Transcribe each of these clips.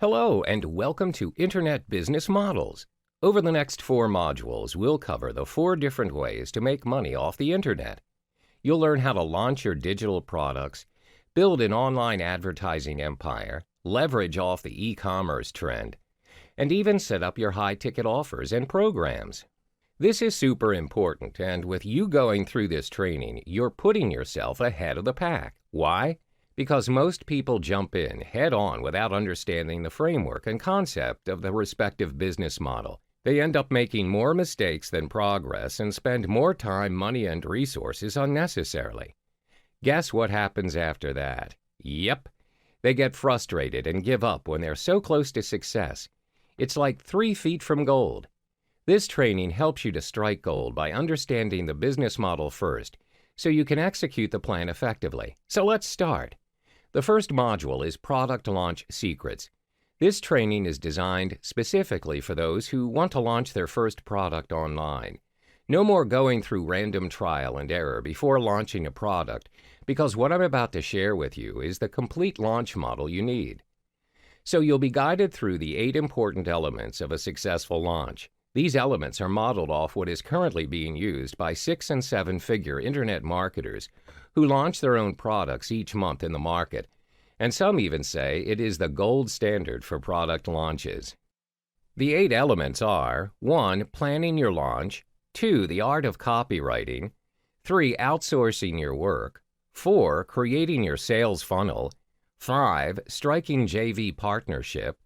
Hello and welcome to Internet Business Models. Over the next 4 modules, we'll cover the 4 different ways to make money off the Internet. You'll learn how to launch your digital products, build an online advertising empire, leverage off the e-commerce trend, and even set up your high-ticket offers and programs. This is super important, and with you going through this training, you're putting yourself ahead of the pack. Why? Because most people jump in head-on without understanding the framework and concept of the respective business model. They end up making more mistakes than progress and spend more time, money, and resources unnecessarily. Guess what happens after that? Yep, they get frustrated and give up when they're so close to success. It's like 3 feet from gold. This training helps you to strike gold by understanding the business model first, so you can execute the plan effectively. So let's start. The first module is Product Launch Secrets. This training is designed specifically for those who want to launch their first product online. No more going through random trial and error before launching a product, because what I'm about to share with you is the complete launch model you need. So you'll be guided through the 8 important elements of a successful launch. These elements are modeled off what is currently being used by 6- and 7-figure Internet marketers who launch their own products each month in the market, and some even say it is the gold standard for product launches. The 8 elements are 1. Planning your launch, 2. The art of copywriting, 3. Outsourcing your work, 4. Creating your sales funnel, 5. Striking JV partnership,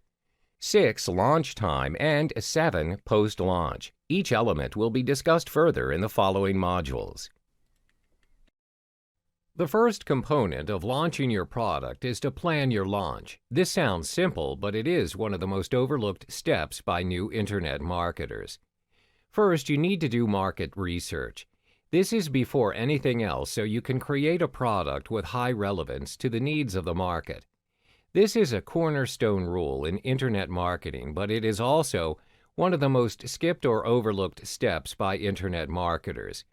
6. Launch time, and 7. Post-launch. Each element will be discussed further in the following modules. The first component of launching your product is to plan your launch. This sounds simple, but it is one of the most overlooked steps by new Internet marketers. First, you need to do market research. This is before anything else, so you can create a product with high relevance to the needs of the market. This is a cornerstone rule in Internet marketing, but it is also one of the most skipped or overlooked steps by Internet marketers.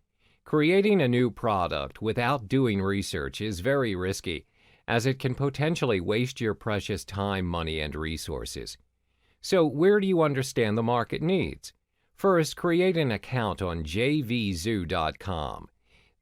Creating a new product without doing research is very risky, as it can potentially waste your precious time, money, and resources. So where do you understand the market needs? First, create an account on jvzoo.com.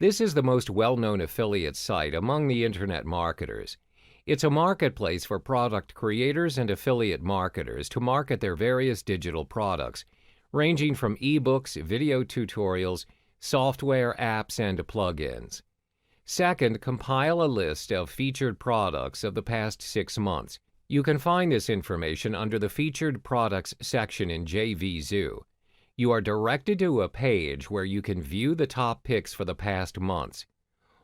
This is the most well-known affiliate site among the Internet marketers. It's a marketplace for product creators and affiliate marketers to market their various digital products, ranging from ebooks, video tutorials, software, apps, and plugins. Second, compile a list of featured products of the past 6 months. You can find this information under the Featured Products section in JVZoo. You are directed to a page where you can view the top picks for the past months.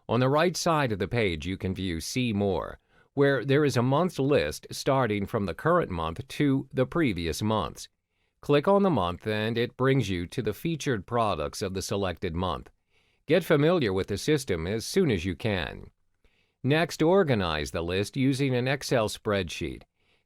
On the right side of the page, you can view See More, where there is a month's list starting from the current month to the previous months. Click on the month and it brings you to the featured products of the selected month. Get familiar with the system as soon as you can. Next, organize the list using an Excel spreadsheet.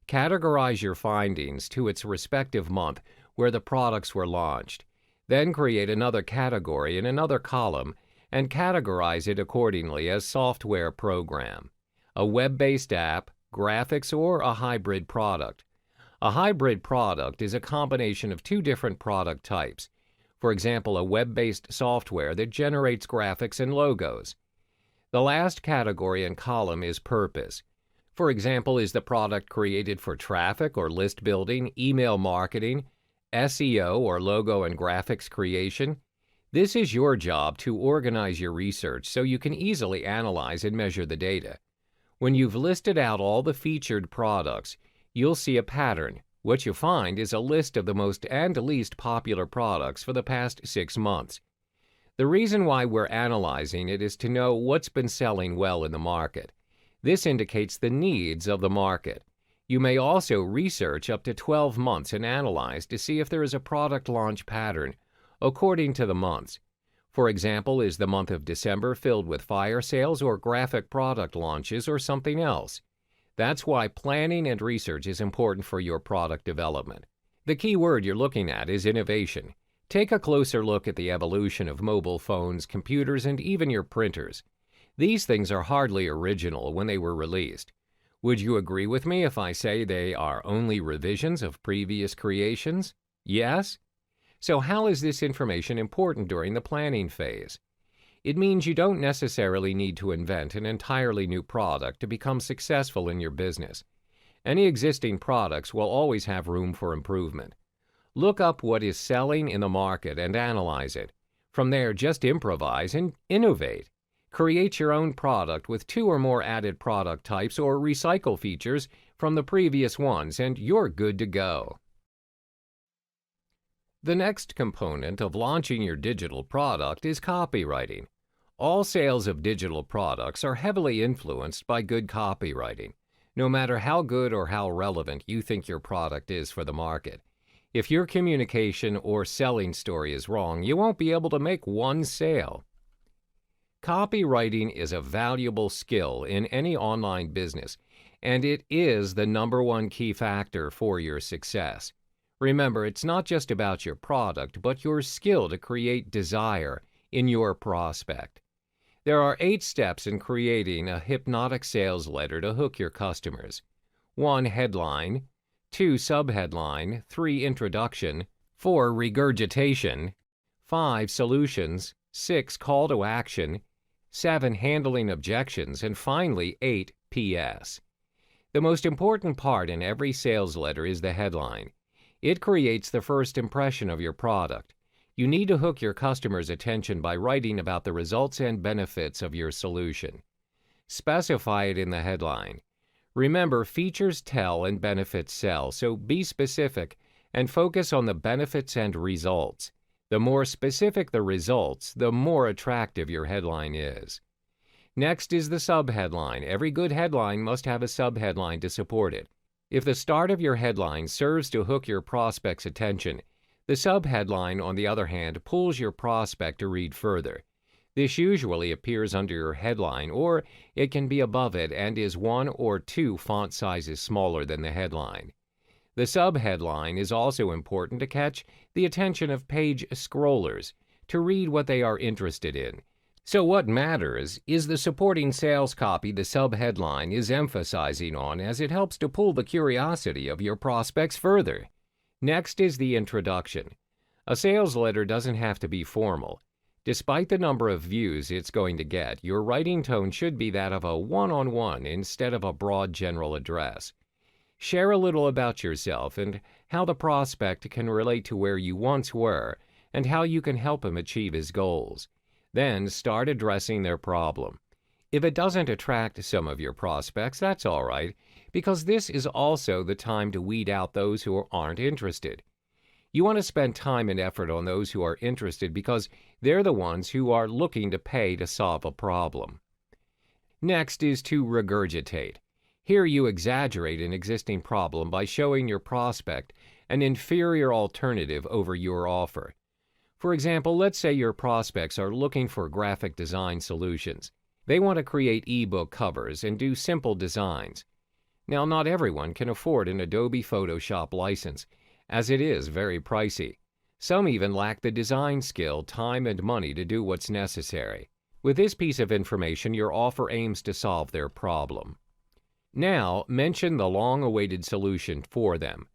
Categorize your findings to its respective month where the products were launched. Then create another category in another column and categorize it accordingly as software program, a web-based app, graphics, or a hybrid product. A hybrid product is a combination of 2 different product types. For example, a web-based software that generates graphics and logos. The last category and column is purpose. For example, is the product created for traffic or list building, email marketing, SEO, or logo and graphics creation? This is your job to organize your research so you can easily analyze and measure the data. When you've listed out all the featured products, you'll see a pattern. What you find is a list of the most and least popular products for the past 6 months. The reason why we're analyzing it is to know what's been selling well in the market. This indicates the needs of the market. You may also research up to 12 months and analyze to see if there is a product launch pattern according to the months. For example, is the month of December filled with fire sales or graphic product launches or something else? That's why planning and research is important for your product development. The key word you're looking at is innovation. Take a closer look at the evolution of mobile phones, computers, and even your printers. These things are hardly original when they were released. Would you agree with me if I say they are only revisions of previous creations? Yes? So how is this information important during the planning phase? It means you don't necessarily need to invent an entirely new product to become successful in your business. Any existing products will always have room for improvement. Look up what is selling in the market and analyze it. From there, just improvise and innovate. Create your own product with 2 or more added product types or recycle features from the previous ones, and you're good to go. The next component of launching your digital product is copywriting. All sales of digital products are heavily influenced by good copywriting, no matter how good or how relevant you think your product is for the market. If your communication or selling story is wrong, you won't be able to make one sale. Copywriting is a valuable skill in any online business, and it is the #1 key factor for your success. Remember, it's not just about your product, but your skill to create desire in your prospect. There are 8 steps in creating a hypnotic sales letter to hook your customers. 1. Headline. 2. Subheadline. 3. Introduction. 4. Regurgitation. 5. Solutions. 6. Call to action. 7. Handling objections. And finally, 8. PS. The most important part in every sales letter is the headline. It creates the first impression of your product. You need to hook your customers' attention by writing about the results and benefits of your solution. Specify it in the headline. Remember, features tell and benefits sell, so be specific and focus on the benefits and results. The more specific the results, the more attractive your headline is. Next is the subheadline. Every good headline must have a subheadline to support it. If the start of your headline serves to hook your prospect's attention, the subheadline, on the other hand, pulls your prospect to read further. This usually appears under your headline, or it can be above it and is 1 or 2 font sizes smaller than the headline. The subheadline is also important to catch the attention of page scrollers, to read what they are interested in. So what matters is the supporting sales copy the subheadline is emphasizing on, as it helps to pull the curiosity of your prospects further. Next is the introduction. A sales letter doesn't have to be formal. Despite the number of views it's going to get, your writing tone should be that of a one-on-one instead of a broad general address. Share a little about yourself and how the prospect can relate to where you once were and how you can help him achieve his goals. Then start addressing their problem. If it doesn't attract some of your prospects, that's all right, because this is also the time to weed out those who aren't interested. You want to spend time and effort on those who are interested because they're the ones who are looking to pay to solve a problem. Next is to regurgitate. Here you exaggerate an existing problem by showing your prospect an inferior alternative over your offer. For example, let's say your prospects are looking for graphic design solutions. They want to create ebook covers and do simple designs. Now, not everyone can afford an Adobe Photoshop license, as it is very pricey. Some even lack the design skill, time, and money to do what's necessary. With this piece of information, your offer aims to solve their problem. Now, mention the long-awaited solution for them.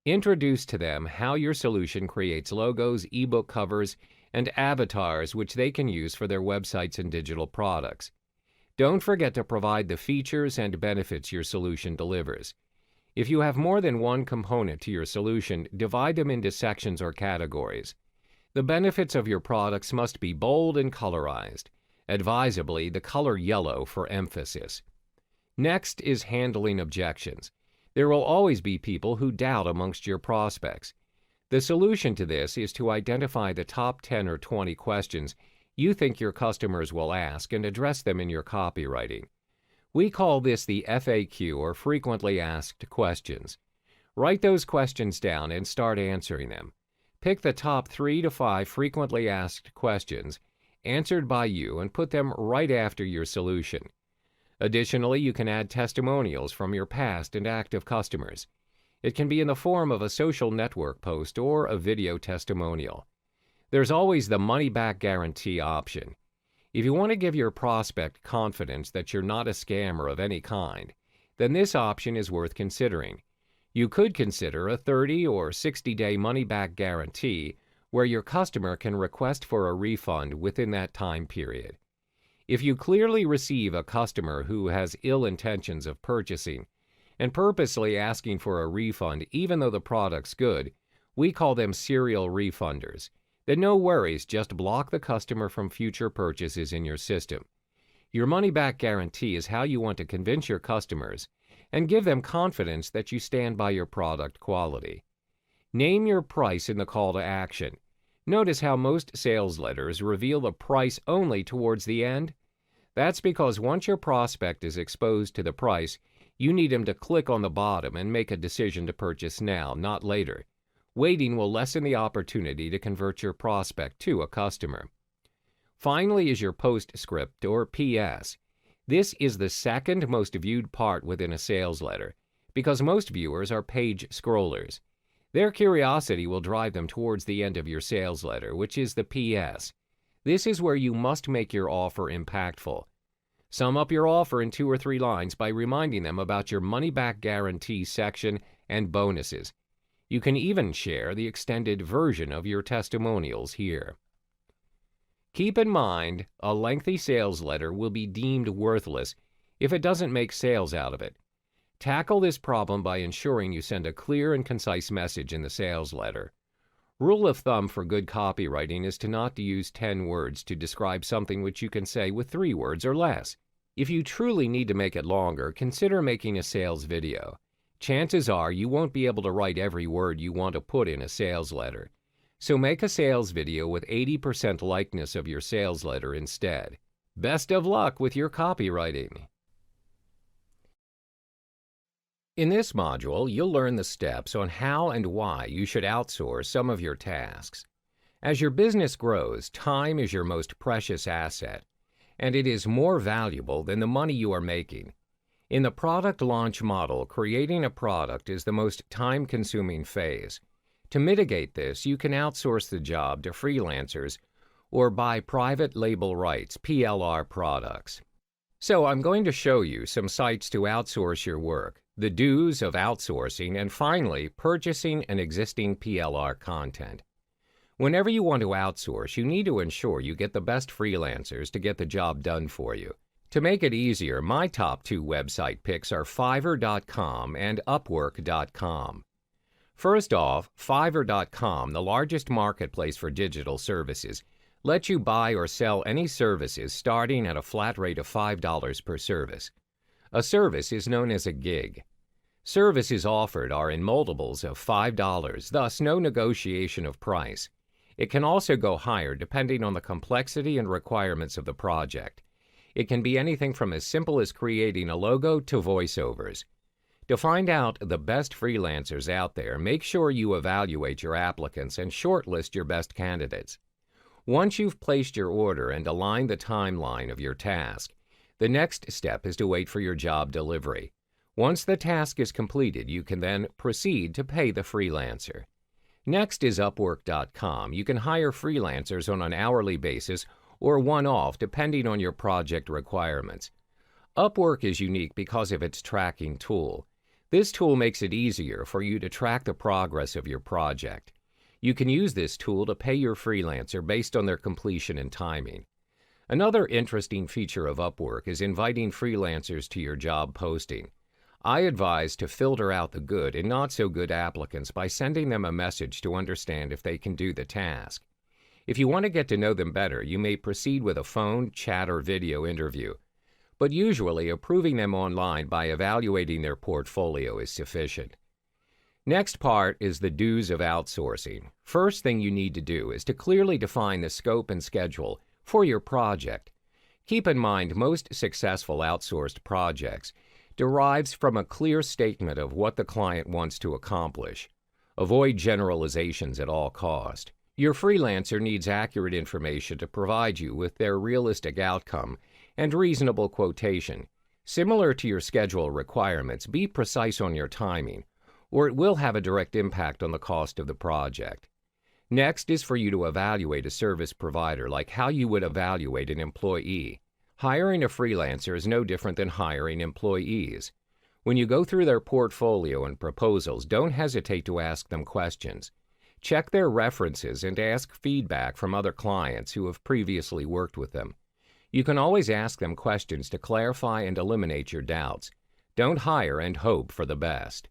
Introduce to them how your solution creates logos, ebook covers, and avatars which they can use for their websites and digital products. Don't forget to provide the features and benefits your solution delivers. If you have more than one component to your solution, divide them into sections or categories. The benefits of your products must be bold and colorized, advisably the color yellow for emphasis. Next is handling objections. There will always be people who doubt amongst your prospects. The solution to this is to identify the top 10 or 20 questions you think your customers will ask and address them in your copywriting. We call this the FAQ, or frequently asked questions. Write those questions down and start answering them. Pick the top 3 to 5 frequently asked questions answered by you and put them right after your solution. Additionally, you can add testimonials from your past and active customers. It can be in the form of a social network post or a video testimonial. There's always the money-back guarantee option. If you want to give your prospect confidence that you're not a scammer of any kind, then this option is worth considering. You could consider a 30 or 60-day money-back guarantee where your customer can request for a refund within that time period. If you clearly receive a customer who has ill intentions of purchasing and purposely asking for a refund even though the product's good, we call them serial refunders. Then no worries, just block the customer from future purchases in your system. Your money-back guarantee is how you want to convince your customers and give them confidence that you stand by your product quality. Name your price in the call to action. Notice how most sales letters reveal the price only towards the end? That's because once your prospect is exposed to the price, you need him to click on the bottom and make a decision to purchase now, not later. Waiting will lessen the opportunity to convert your prospect to a customer. Finally is your postscript or PS. This is the second most viewed part within a sales letter because most viewers are page scrollers. Their curiosity will drive them towards the end of your sales letter, which is the PS. This is where you must make your offer impactful. Sum up your offer in 2 or 3 lines by reminding them about your money-back guarantee section and bonuses. You can even share the extended version of your testimonials here. Keep in mind, a lengthy sales letter will be deemed worthless if it doesn't make sales out of it. Tackle this problem by ensuring you send a clear and concise message in the sales letter. Rule of thumb for good copywriting is to not use 10 words to describe something which you can say with 3 words or less. If you truly need to make it longer, consider making a sales video. Chances are you won't be able to write every word you want to put in a sales letter. So make a sales video with 80% likeness of your sales letter instead. Best of luck with your copywriting. In this module, you'll learn the steps on how and why you should outsource some of your tasks. As your business grows, time is your most precious asset, and it is more valuable than the money you are making. In the product launch model, creating a product is the most time-consuming phase. To mitigate this, you can outsource the job to freelancers or buy private label rights, PLR products. So I'm going to show you some sites to outsource your work, the do's of outsourcing, and finally, purchasing an existing PLR content. Whenever you want to outsource, you need to ensure you get the best freelancers to get the job done for you. To make it easier, my top 2 website picks are Fiverr.com and Upwork.com. First off, Fiverr.com, the largest marketplace for digital services, lets you buy or sell any services starting at a flat rate of $5 per service. A service is known as a gig. Services offered are in multiples of $5, thus no negotiation of price. It can also go higher depending on the complexity and requirements of the project. It can be anything from as simple as creating a logo to voiceovers. To find out the best freelancers out there, make sure you evaluate your applicants and shortlist your best candidates. Once you've placed your order and aligned the timeline of your task, the next step is to wait for your job delivery. Once the task is completed, you can then proceed to pay the freelancer. Next is Upwork.com. You can hire freelancers on an hourly basis or one-off depending on your project requirements. Upwork is unique because of its tracking tool. This tool makes it easier for you to track the progress of your project. You can use this tool to pay your freelancer based on their completion and timing. Another interesting feature of Upwork is inviting freelancers to your job posting. I advise to filter out the good and not so good applicants by sending them a message to understand if they can do the task. If you want to get to know them better, you may proceed with a phone, chat, or video interview. But usually approving them online by evaluating their portfolio is sufficient. Next part is the do's of outsourcing. First thing you need to do is to clearly define the scope and schedule for your project. Keep in mind most successful outsourced projects derives from a clear statement of what the client wants to accomplish. Avoid generalizations at all cost. Your freelancer needs accurate information to provide you with their realistic outcome and reasonable quotation. Similar to your schedule requirements, be precise on your timing, or it will have a direct impact on the cost of the project. Next is for you to evaluate a service provider like how you would evaluate an employee. Hiring a freelancer is no different than hiring employees. When you go through their portfolio and proposals, don't hesitate to ask them questions. Check their references and ask feedback from other clients who have previously worked with them. You can always ask them questions to clarify and eliminate your doubts. Don't hire and hope for the best.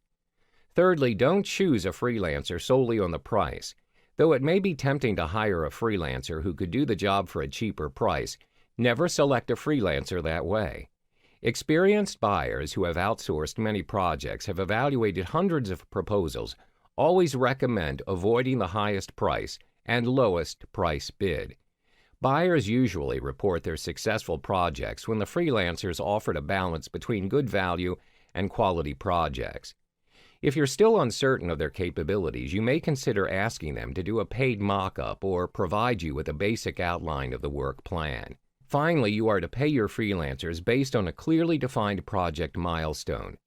Thirdly, don't choose a freelancer solely on the price. Though it may be tempting to hire a freelancer who could do the job for a cheaper price, never select a freelancer that way. Experienced buyers who have outsourced many projects have evaluated hundreds of proposals, always recommend avoiding the highest price and lowest price bid. Buyers usually report their successful projects when the freelancers offered a balance between good value and quality projects. If you're still uncertain of their capabilities, you may consider asking them to do a paid mock-up or provide you with a basic outline of the work plan. Finally, you are to pay your freelancers based on a clearly defined project milestone.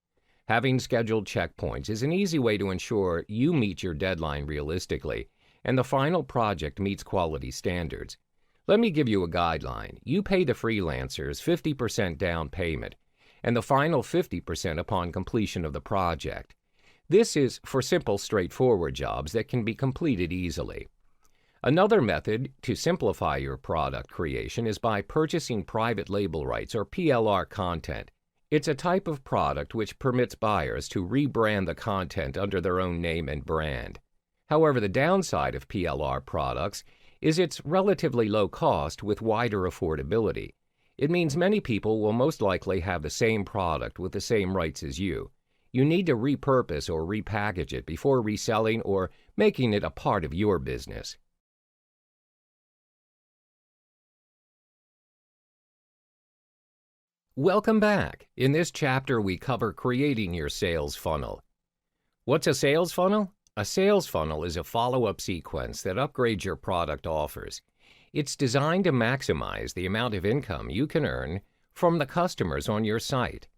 Having scheduled checkpoints is an easy way to ensure you meet your deadline realistically and the final project meets quality standards. Let me give you a guideline. You pay the freelancers 50% down payment and the final 50% upon completion of the project. This is for simple, straightforward jobs that can be completed easily. Another method to simplify your product creation is by purchasing private label rights or PLR content. It's a type of product which permits buyers to rebrand the content under their own name and brand. However, the downside of PLR products is its relatively low cost with wider affordability. It means many people will most likely have the same product with the same rights as you. You need to repurpose or repackage it before reselling or making it a part of your business. Welcome back. In this chapter, we cover creating your sales funnel. What's a sales funnel? A sales funnel is a follow-up sequence that upgrades your product offers. It's designed to maximize the amount of income you can earn from the customers on your site.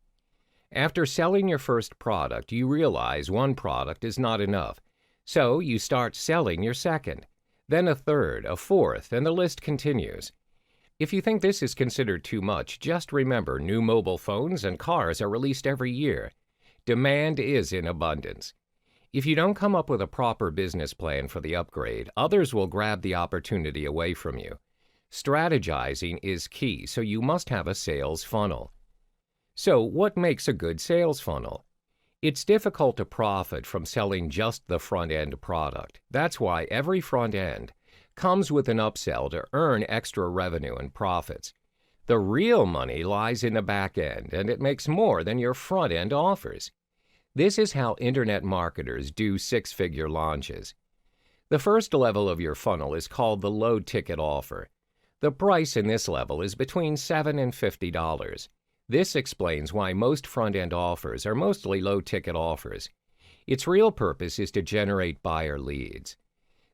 After selling your first product, you realize one product is not enough, so you start selling your second, then a third, a fourth, and the list continues. If you think this is considered too much, just remember new mobile phones and cars are released every year. Demand is in abundance. If you don't come up with a proper business plan for the upgrade, others will grab the opportunity away from you. Strategizing is key, so you must have a sales funnel. So, what makes a good sales funnel? It's difficult to profit from selling just the front-end product. That's why every front end comes with an upsell to earn extra revenue and profits. The real money lies in the back end, and it makes more than your front end offers. This is how internet marketers do six-figure launches. The first level of your funnel is called the low-ticket offer. The price in this level is between $7 and $50. This explains why most front-end offers are mostly low-ticket offers. Its real purpose is to generate buyer leads.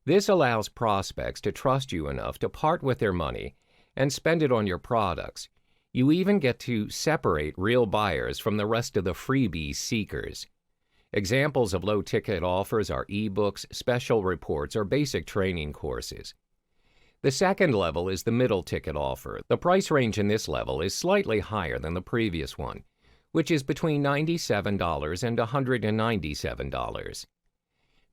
This allows prospects to trust you enough to part with their money and spend it on your products. You even get to separate real buyers from the rest of the freebie seekers. Examples of low-ticket offers are ebooks, special reports, or basic training courses. The second level is the middle ticket offer. The price range in this level is slightly higher than the previous one, which is between $97 and $197.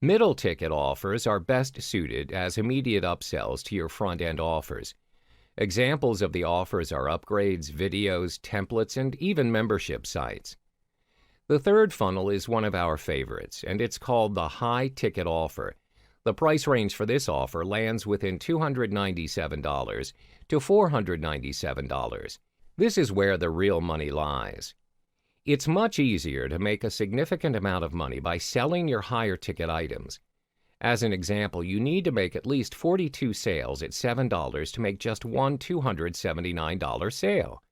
Middle ticket offers are best suited as immediate upsells to your front-end offers. Examples of the offers are upgrades, videos, templates, and even membership sites. The third funnel is one of our favorites, and it's called the high ticket offer. The price range for this offer lands within $297 to $497. This is where the real money lies. It's much easier to make a significant amount of money by selling your higher ticket items. As an example, you need to make at least 42 sales at $7 to make just one $279 sale.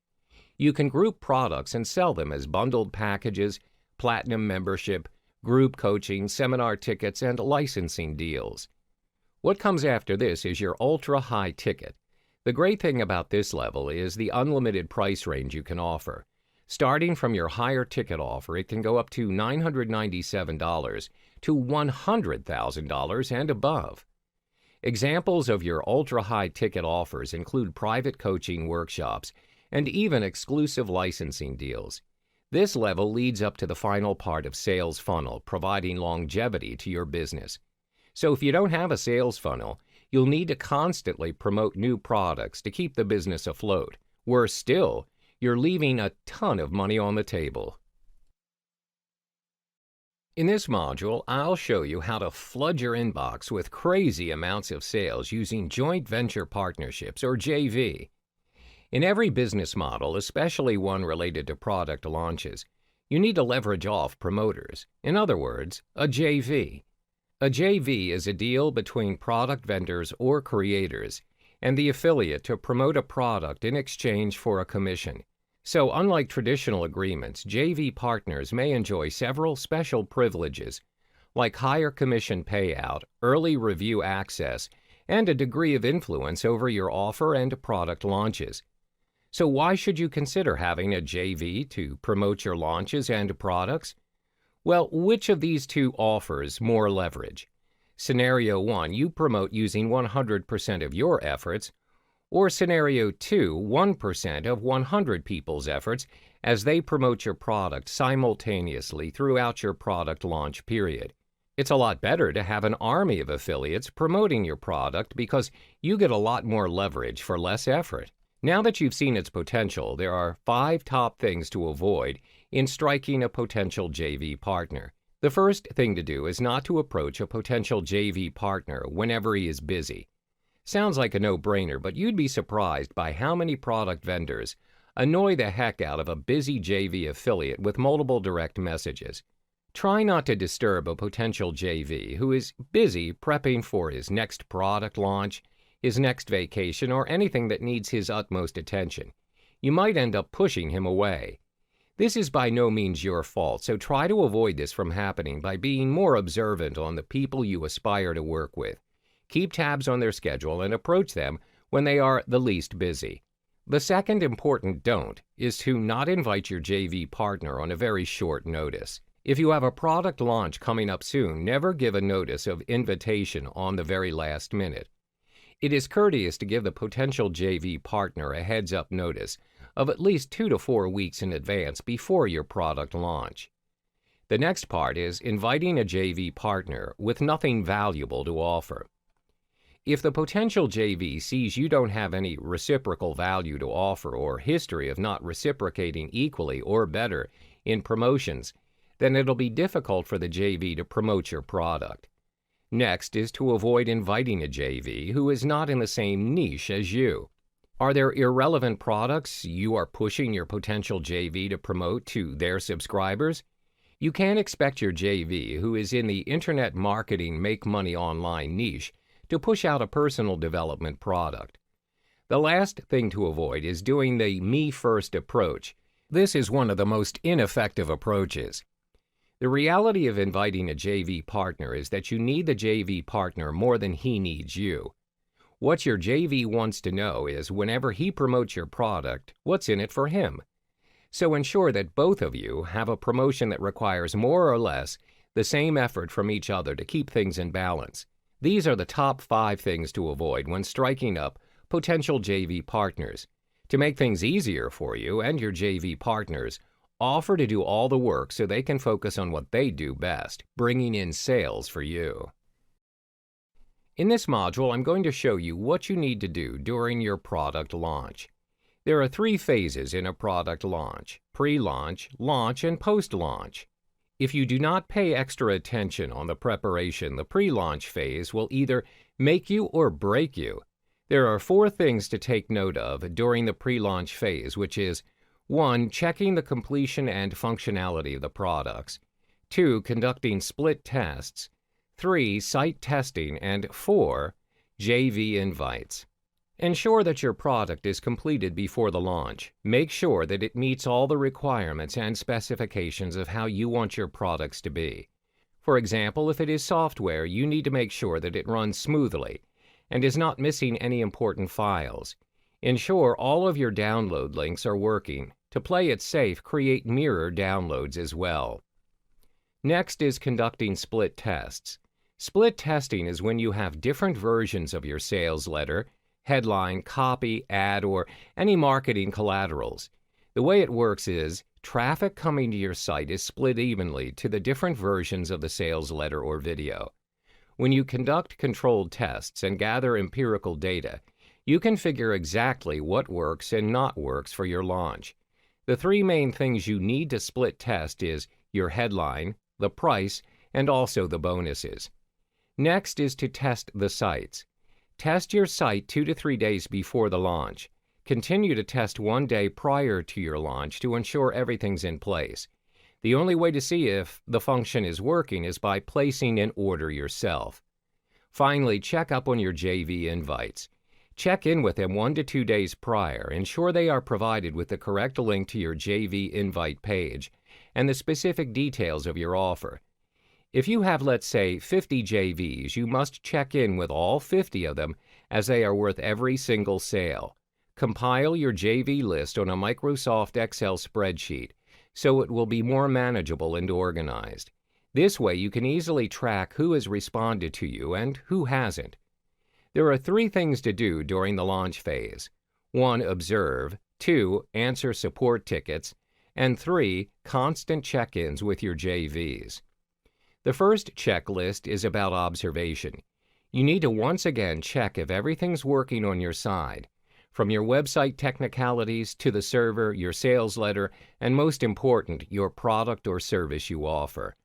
You can group products and sell them as bundled packages, platinum membership, group coaching, seminar tickets, and licensing deals. What comes after this is your ultra-high ticket. The great thing about this level is the unlimited price range you can offer. Starting from your higher ticket offer, it can go up to $997 to $100,000 and above. Examples of your ultra-high ticket offers include private coaching workshops and even exclusive licensing deals. This level leads up to the final part of sales funnel, providing longevity to your business. So if you don't have a sales funnel, you'll need to constantly promote new products to keep the business afloat. Worse still, you're leaving a ton of money on the table. In this module, I'll show you how to flood your inbox with crazy amounts of sales using joint venture partnerships, or JV. In every business model, especially one related to product launches, you need to leverage off promoters. In other words, a JV. A JV is a deal between product vendors or creators and the affiliate to promote a product in exchange for a commission. So, unlike traditional agreements, JV partners may enjoy several special privileges, like higher commission payout, early review access, and a degree of influence over your offer and product launches. So why should you consider having a JV to promote your launches and products? Well, which of these two offers more leverage? Scenario 1, you promote using 100% of your efforts, or Scenario 2, 1% of 100 people's efforts as they promote your product simultaneously throughout your product launch period. It's a lot better to have an army of affiliates promoting your product because you get a lot more leverage for less effort. Now that you've seen its potential, there are 5 top things to avoid in striking a potential JV partner. The first thing to do is not to approach a potential JV partner whenever he is busy. Sounds like a no-brainer, but you'd be surprised by how many product vendors annoy the heck out of a busy JV affiliate with multiple direct messages. Try not to disturb a potential JV who is busy prepping for his next product launch, his next vacation, or anything that needs his utmost attention. You might end up pushing him away. This is by no means your fault, so try to avoid this from happening by being more observant on the people you aspire to work with. Keep tabs on their schedule and approach them when they are the least busy. The second important don't is to not invite your JV partner on a very short notice. If you have a product launch coming up soon, never give a notice of invitation on the very last minute. It is courteous to give the potential JV partner a heads-up notice of at least 2 to 4 weeks in advance before your product launch. The next part is inviting a JV partner with nothing valuable to offer. If the potential JV sees you don't have any reciprocal value to offer or history of not reciprocating equally or better in promotions, then it'll be difficult for the JV to promote your product. Next is to avoid inviting a JV who is not in the same niche as you. Are there irrelevant products you are pushing your potential JV to promote to their subscribers? You can't expect your JV who is in the internet marketing make money online niche to push out a personal development product. The last thing to avoid is doing the me first approach. This is one of the most ineffective approaches. The reality of inviting a JV partner is that you need the JV partner more than he needs you. What your JV wants to know is whenever he promotes your product, what's in it for him. So ensure that both of you have a promotion that requires more or less the same effort from each other to keep things in balance. These are the top 5 things to avoid when striking up potential JV partners. To make things easier for you and your JV partners, offer to do all the work so they can focus on what they do best, bringing in sales for you. In this module, I'm going to show you what you need to do during your product launch. There are 3 phases in a product launch: pre-launch, launch, and post-launch. If you do not pay extra attention on the preparation, the pre-launch phase will either make you or break you. There are 4 things to take note of during the pre-launch phase, which is 1. Checking the completion and functionality of the products. 2. Conducting split tests. 3. Site testing. And 4. JV invites. Ensure that your product is completed before the launch. Make sure that it meets all the requirements and specifications of how you want your products to be. For example, if it is software, you need to make sure that it runs smoothly and is not missing any important files. Ensure all of your download links are working. To play it safe, create mirror downloads as well. Next is conducting split tests. Split testing is when you have different versions of your sales letter, headline, copy, ad, or any marketing collaterals. The way it works is, traffic coming to your site is split evenly to the different versions of the sales letter or video. When you conduct controlled tests and gather empirical data, you can figure exactly what works and not works for your launch. The three main things you need to split test is your headline, the price, and also the bonuses. Next is to test the sites. Test your site 2 to 3 days before the launch. Continue to test 1 day prior to your launch to ensure everything's in place. The only way to see if the function is working is by placing an order yourself. Finally, check up on your JV invites. Check in with them 1 to 2 days prior. Ensure they are provided with the correct link to your JV invite page and the specific details of your offer. If you have, let's say, 50 JVs, you must check in with all 50 of them as they are worth every single sale. Compile your JV list on a Microsoft Excel spreadsheet so it will be more manageable and organized. This way you can easily track who has responded to you and who hasn't. There are 3 things to do during the launch phase. 1. Observe. 2. Answer support tickets. And 3. Constant check-ins with your JVs. The first checklist is about observation. You need to once again check if everything's working on your side, from your website technicalities to the server, your sales letter, and most important, your product or service you offer.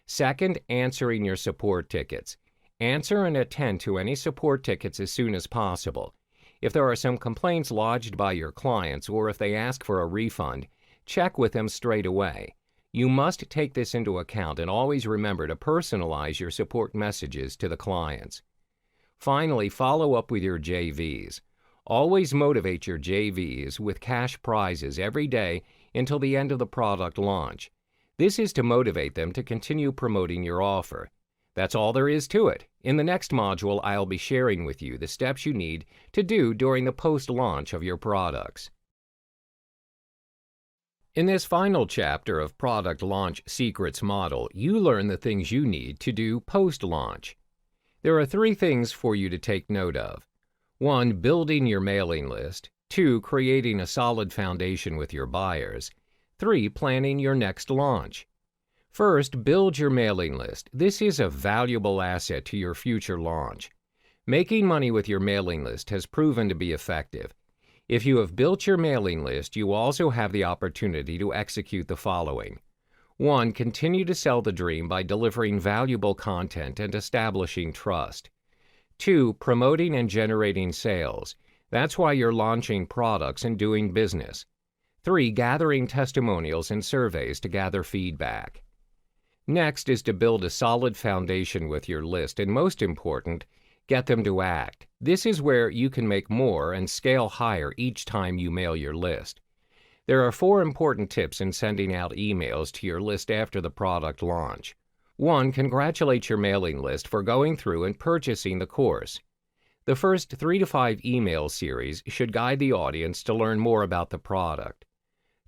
Second, answering your support tickets. Answer and attend to any support tickets as soon as possible. If there are some complaints lodged by your clients or if they ask for a refund, check with them straight away. You must take this into account and always remember to personalize your support messages to the clients. Finally, follow up with your JVs. Always motivate your JVs with cash prizes every day until the end of the product launch. This is to motivate them to continue promoting your offer. That's all there is to it. In the next module, I'll be sharing with you the steps you need to do during the post-launch of your products. In this final chapter of Product Launch Secrets Model, you learn the things you need to do post-launch. There are 3 things for you to take note of. 1. Building your mailing list. 2. Creating a solid foundation with your buyers. 3. Planning your next launch. First, build your mailing list. This is a valuable asset to your future launch. Making money with your mailing list has proven to be effective. If you have built your mailing list, you also have the opportunity to execute the following. 1. Continue to sell the dream by delivering valuable content and establishing trust. 2. Promoting and generating sales. That's why you're launching products and doing business. 3. Gathering testimonials and surveys to gather feedback. Next is to build a solid foundation with your list, and most important, get them to act. This is where you can make more and scale higher each time you mail your list. There are 4 important tips in sending out emails to your list after the product launch. 1. Congratulate your mailing list for going through and purchasing the course. The first 3 to 5 email series should guide the audience to learn more about the product.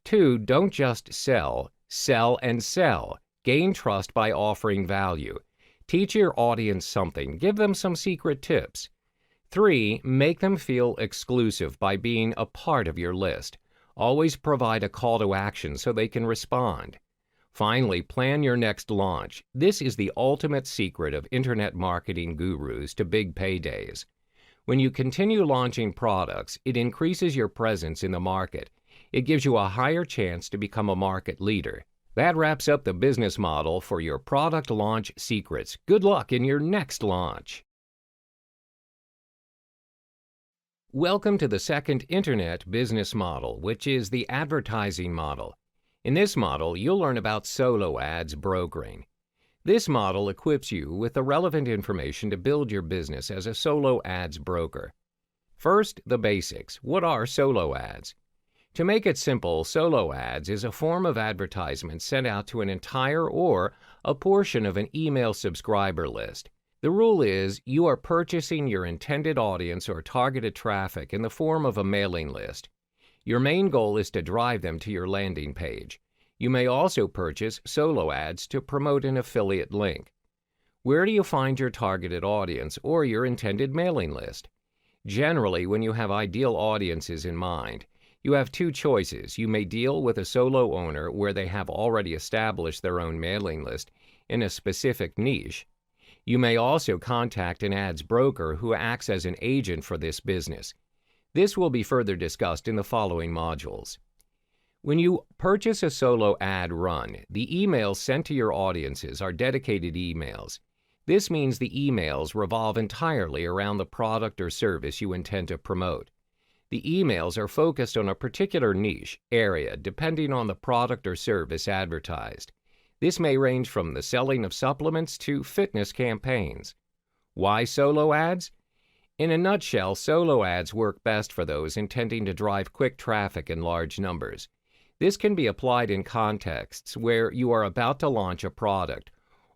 2. Don't just sell, sell and sell. Gain trust by offering value. Teach your audience something. Give them some secret tips. 3. Make them feel exclusive by being a part of your list. Always provide a call to action so they can respond. Finally, plan your next launch. This is the ultimate secret of internet marketing gurus to big paydays. When you continue launching products, it increases your presence in the market. It gives you a higher chance to become a market leader. That wraps up the business model for your product launch secrets. Good luck in your next launch. Welcome to the second internet business model, which is the advertising model. In this model, you'll learn about solo ads brokering. This model equips you with the relevant information to build your business as a solo ads broker. First, the basics. What are solo ads? To make it simple, solo ads is a form of advertisement sent out to an entire or a portion of an email subscriber list. The rule is you are purchasing your intended audience or targeted traffic in the form of a mailing list. Your main goal is to drive them to your landing page. You may also purchase solo ads to promote an affiliate link. Where do you find your targeted audience or your intended mailing list? Generally, when you have ideal audiences in mind, You have two choices. You may deal with a solo owner where they have already established their own mailing list in a specific niche. You may also contact an ads broker who acts as an agent for this business. This will be further discussed in the following modules. When you purchase a solo ad run, the emails sent to your audiences are dedicated emails. This means the emails revolve entirely around the product or service you intend to promote. The emails are focused on a particular niche area depending on the product or service advertised. This may range from the selling of supplements to fitness campaigns. Why solo ads? In a nutshell, solo ads work best for those intending to drive quick traffic in large numbers. This can be applied in contexts where you are about to launch a product,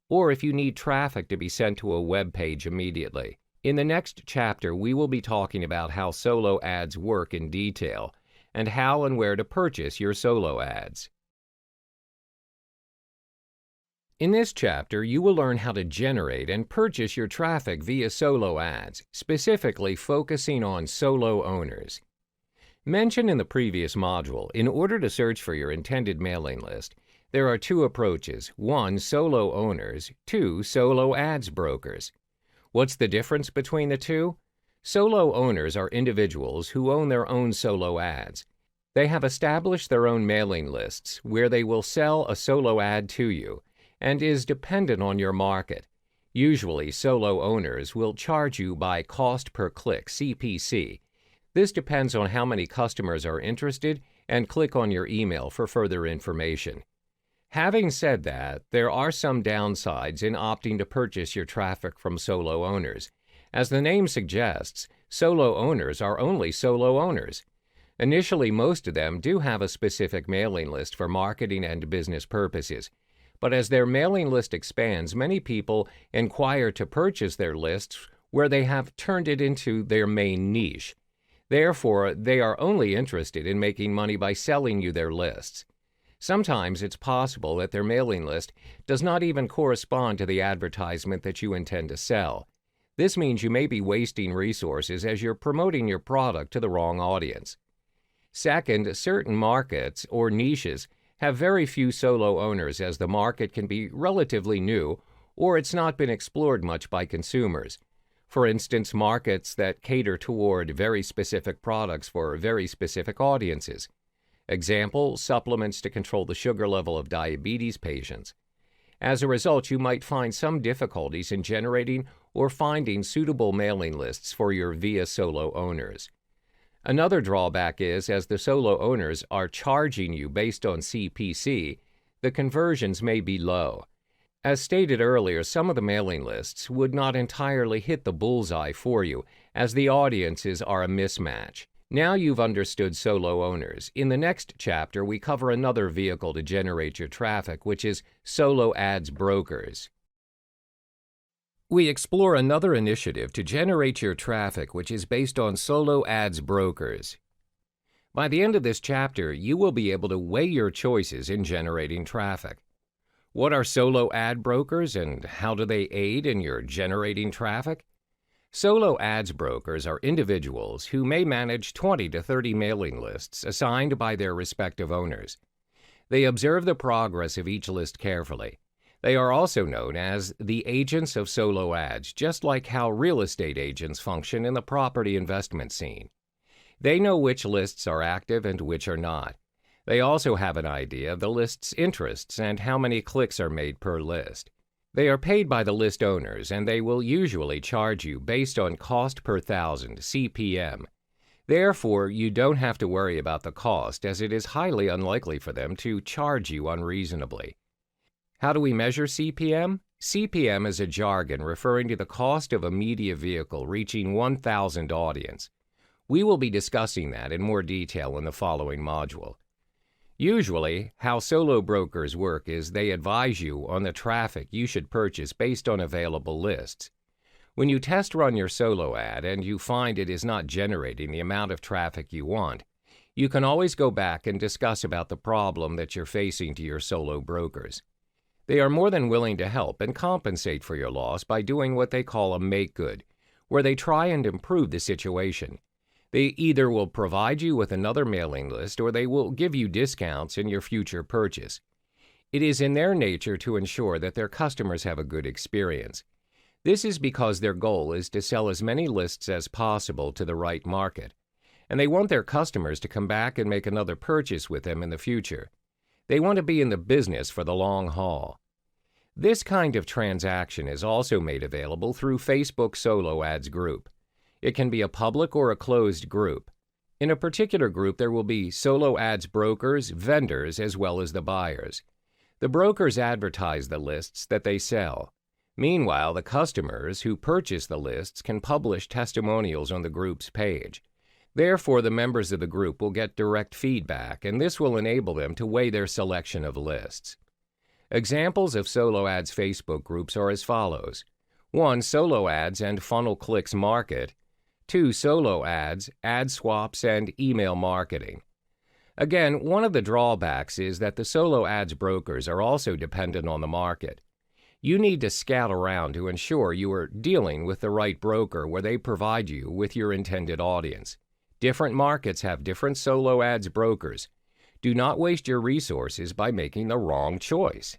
or if you need traffic to be sent to a web page immediately. In the next chapter, we will be talking about how solo ads work in detail, and how and where to purchase your solo ads. In this chapter, you will learn how to generate and purchase your traffic via solo ads, specifically focusing on solo owners. Mentioned in the previous module, in order to search for your intended mailing list, there are two approaches: 1, solo owners; 2, solo ads brokers. What's the difference between the two? Solo owners are individuals who own their own solo ads. They have established their own mailing lists where they will sell a solo ad to you, and is dependent on your market. Usually, solo owners will charge you by cost per click, CPC. This depends on how many customers are interested and click on your email for further information. Having said that, there are some downsides in opting to purchase your traffic from solo owners. As the name suggests, solo owners are only solo owners. Initially, most of them do have a specific mailing list for marketing and business purposes. But as their mailing list expands, many people inquire to purchase their lists where they have turned it into their main niche. Therefore, they are only interested in making money by selling you their lists. Sometimes it's possible that their mailing list does not even correspond to the advertisement that you intend to sell. This means you may be wasting resources as you're promoting your product to the wrong audience. Second, certain markets or niches have very few solo owners, as the market can be relatively new or it's not been explored much by consumers. For instance, markets that cater toward very specific products for very specific audiences. Example, supplements to control the sugar level of diabetes patients. As a result, you might find some difficulties in generating or finding suitable mailing lists for your via solo owners. Another drawback is, as the solo owners are charging you based on CPC, the conversions may be low. As stated earlier, some of the mailing lists would not entirely hit the bullseye for you, as the audiences are a mismatch. Now you've understood solo owners. In the next chapter, we cover another vehicle to generate your traffic, which is solo ads brokers. We explore another initiative to generate your traffic, which is based on solo ads brokers. By the end of this chapter, you will be able to weigh your choices in generating traffic. What are solo ad brokers and how do they aid in your generating traffic? Solo ads brokers are individuals who may manage 20 to 30 mailing lists assigned by their respective owners. They observe the progress of each list carefully. They are also known as the agents of solo ads, just like how real estate agents function in the property investment scene. They know which lists are active and which are not. They also have an idea of the list's interests and how many clicks are made per list. They are paid by the list owners, and they will usually charge you based on cost per thousand, CPM. Therefore, you don't have to worry about the cost, as it is highly unlikely for them to charge you unreasonably. How do we measure CPM? CPM is a jargon referring to the cost of a media vehicle reaching 1,000 audience. We will be discussing that in more detail in the following module. Usually, how solo brokers work is they advise you on the traffic you should purchase based on available lists. When you test run your solo ad and you find it is not generating the amount of traffic you want, you can always go back and discuss about the problem that you're facing to your solo brokers. They are more than willing to help and compensate for your loss by doing what they call a make good, where they try and improve the situation. They either will provide you with another mailing list or they will give you discounts in your future purchase. It is in their nature to ensure that their customers have a good experience. This is because their goal is to sell as many lists as possible to the right market, and they want their customers to come back and make another purchase with them in the future. They want to be in the business for the long haul. This kind of transaction is also made available through Facebook Solo Ads Group. It can be a public or a closed group. In a particular group, there will be solo ads brokers, vendors, as well as the buyers. The brokers advertise the lists that they sell. Meanwhile, the customers who purchase the lists can publish testimonials on the group's page. Therefore, the members of the group will get direct feedback, and this will enable them to weigh their selection of lists. Examples of Solo Ads Facebook groups are as follows. 1. Solo Ads and Funnel Clicks Market. 2. Solo Ads, Ad Swaps, and Email Marketing. Again, one of the drawbacks is that the solo ads brokers are also dependent on the market. You need to scout around to ensure you are dealing with the right broker where they provide you with your intended audience. Different markets have different solo ads brokers. Do not waste your resources by making the wrong choice.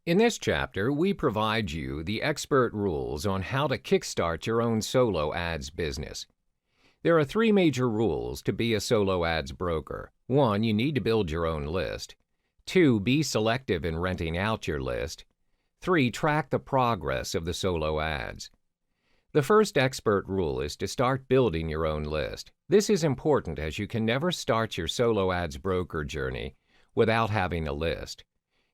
In this chapter, we provide you the expert rules on how to kickstart your own solo ads business. There are 3 major rules to be a solo ads broker. 1. You need to build your own list. 2. Be selective in renting out your list. 3. Track the progress of the solo ads. The first expert rule is to start building your own list. This is important as you can never start your solo ads broker journey without having a list.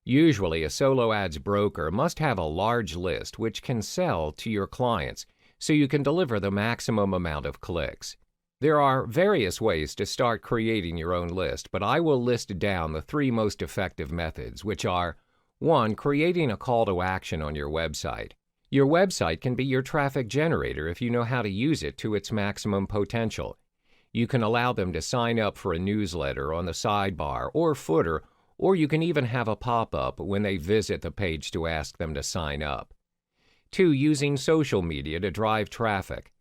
Usually, a solo ads broker must have a large list which can sell to your clients so you can deliver the maximum amount of clicks. There are various ways to start creating your own list, but I will list down the 3 most effective methods, which are 1. Creating a call to action on your website. Your website can be your traffic generator if you know how to use it to its maximum potential. You can allow them to sign up for a newsletter on the sidebar or footer, or you can even have a pop-up when they visit the page to ask them to sign up. 2. Using social media to drive traffic.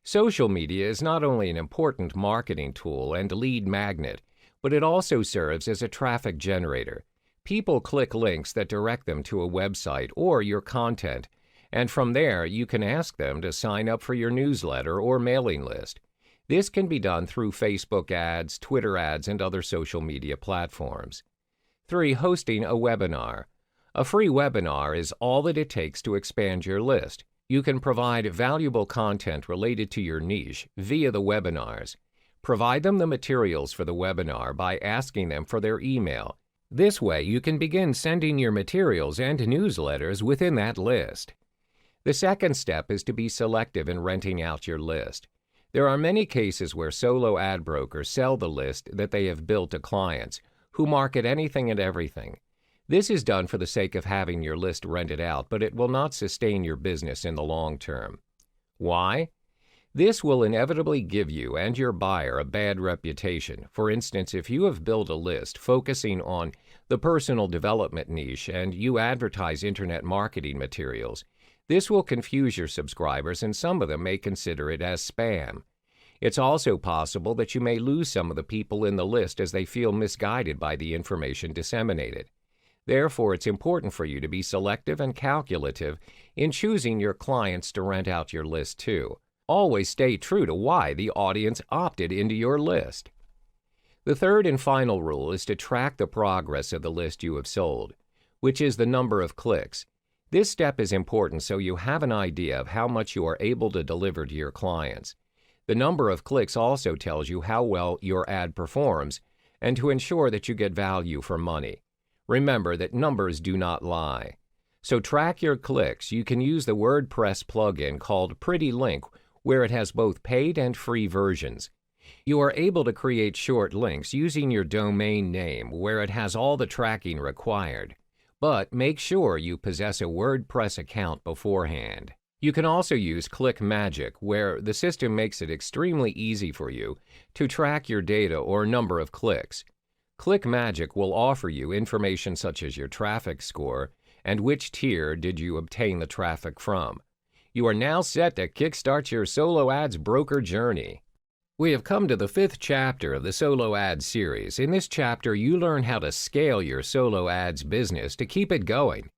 Social media is not only an important marketing tool and lead magnet, but it also serves as a traffic generator. People click links that direct them to a website or your content, and from there you can ask them to sign up for your newsletter or mailing list. This can be done through Facebook ads, Twitter ads, and other social media platforms. 3. Hosting a webinar. A free webinar is all that it takes to expand your list. You can provide valuable content related to your niche via the webinars. Provide them the materials for the webinar by asking them for their email. This way, you can begin sending your materials and newsletters within that list. The second step is to be selective in renting out your list. There are many cases where solo ad brokers sell the list that they have built to clients who market anything and everything. This is done for the sake of having your list rented out, but it will not sustain your business in the long term. Why? This will inevitably give you and your buyer a bad reputation. For instance, if you have built a list focusing on the personal development niche and you advertise internet marketing materials, this will confuse your subscribers and some of them may consider it as spam. It's also possible that you may lose some of the people in the list as they feel misguided by the information disseminated. Therefore, it's important for you to be selective and calculative in choosing your clients to rent out your list to. Always stay true to why the audience opted into your list. The third and final rule is to track the progress of the list you have sold, which is the number of clicks. This step is important so you have an idea of how much you are able to deliver to your clients. The number of clicks also tells you how well your ad performs and to ensure that you get value for money. Remember that numbers do not lie. So track your clicks. You can use the WordPress plugin called Pretty Link, where it has both paid and free versions. You are able to create short links using your domain name where it has all the tracking required. But make sure you possess a WordPress account beforehand. You can also use Click Magic, where the system makes it extremely easy for you to track your data or number of clicks. Click Magic will offer you information such as your traffic score and which tier did you obtain the traffic from. You are now set to kickstart your solo ads broker journey. We have come to the 5th chapter of the Solo Ads series. In this chapter, you learn how to scale your solo ads business to keep it going.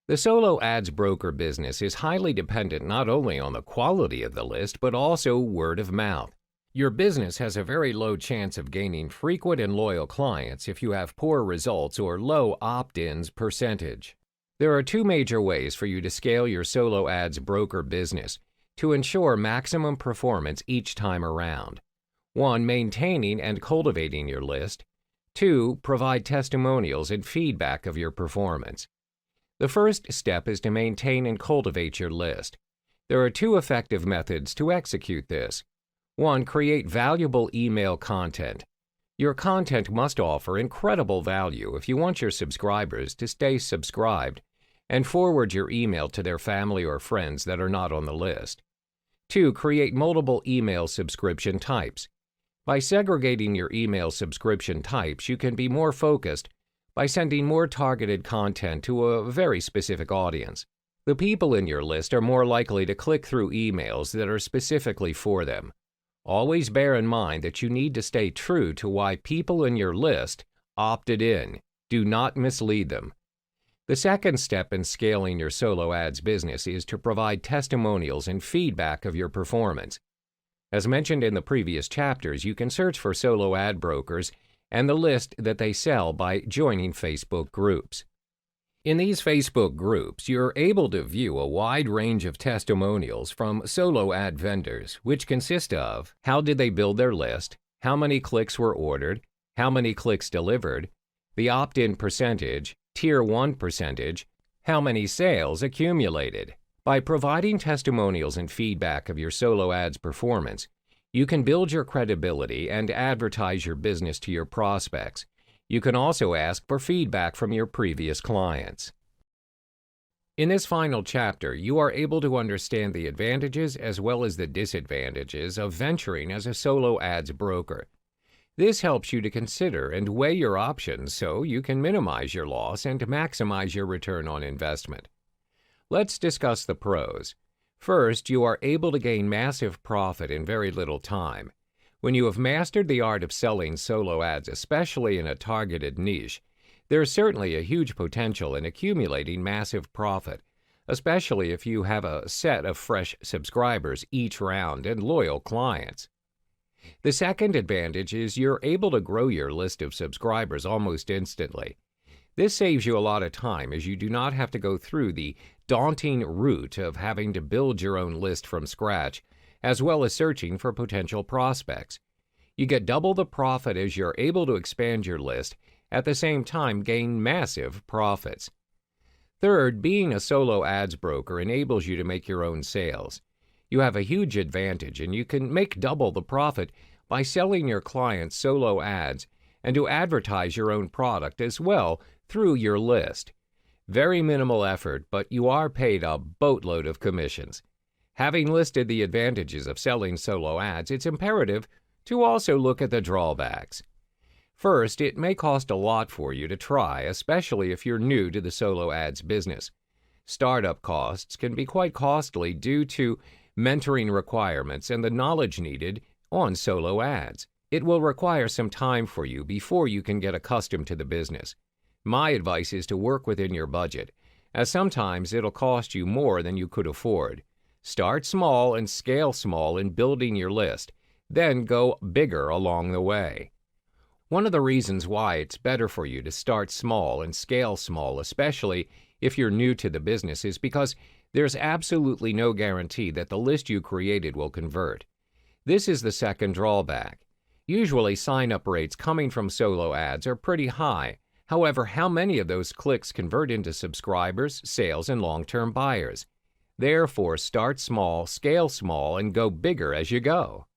The solo ads broker business is highly dependent not only on the quality of the list, but also word of mouth. Your business has a very low chance of gaining frequent and loyal clients if you have poor results or low opt-ins percentage. There are two major ways for you to scale your solo ads broker business to ensure maximum performance each time around. 1. Maintaining and cultivating your list. 2. Provide testimonials and feedback of your performance. The first step is to maintain and cultivate your list. There are two effective methods to execute this. 1. Create valuable email content. Your content must offer incredible value if you want your subscribers to stay subscribed and forward your email to their family or friends that are not on the list. 2. Create multiple email subscription types. By segregating your email subscription types, you can be more focused by sending more targeted content to a very specific audience. The people in your list are more likely to click through emails that are specifically for them. Always bear in mind that you need to stay true to why people in your list opted in. Do not mislead them. The second step in scaling your solo ads business is to provide testimonials and feedback of your performance. As mentioned in the previous chapters, you can search for solo ad brokers and the list that they sell by joining Facebook groups. In these Facebook groups, you're able to view a wide range of testimonials from solo ad vendors, which consist of how did they build their list, how many clicks were ordered, how many clicks delivered, the opt-in percentage, Tier 1 percentage, how many sales accumulated. By providing testimonials and feedback of your solo ads performance, you can build your credibility and advertise your business to your prospects. You can also ask for feedback from your previous clients. In this final chapter, you are able to understand the advantages as well as the disadvantages of venturing as a solo ads broker. This helps you to consider and weigh your options so you can minimize your loss and maximize your return on investment. Let's discuss the pros. First, you are able to gain massive profit in very little time. When you have mastered the art of selling solo ads, especially in a targeted niche, there is certainly a huge potential in accumulating massive profit, especially if you have a set of fresh subscribers each round and loyal clients. The second advantage is you're able to grow your list of subscribers almost instantly. This saves you a lot of time as you do not have to go through the daunting route of having to build your own list from scratch, as well as searching for potential prospects. You get double the profit as you're able to expand your list, at the same time gain massive profits. Third, being a solo ads broker enables you to make your own sales. You have a huge advantage and you can make double the profit by selling your clients solo ads and to advertise your own product as well through your list. Very minimal effort, but you are paid a boatload of commissions. Having listed the advantages of selling solo ads, it's imperative to also look at the drawbacks. First, it may cost a lot for you to try, especially if you're new to the solo ads business. Startup costs can be quite costly due to mentoring requirements and the knowledge needed on solo ads. It will require some time for you before you can get accustomed to the business. My advice is to work within your budget, as sometimes it'll cost you more than you could afford. Start small and scale small in building your list, then go bigger along the way. One of the reasons why it's better for you to start small and scale small, especially if you're new to the business, is because there's absolutely no guarantee that the list you created will convert. This is the second drawback. Usually, sign-up rates coming from solo ads are pretty high. However, how many of those clicks convert into subscribers, sales, and long-term buyers? Therefore, start small, scale small, and go bigger as you go.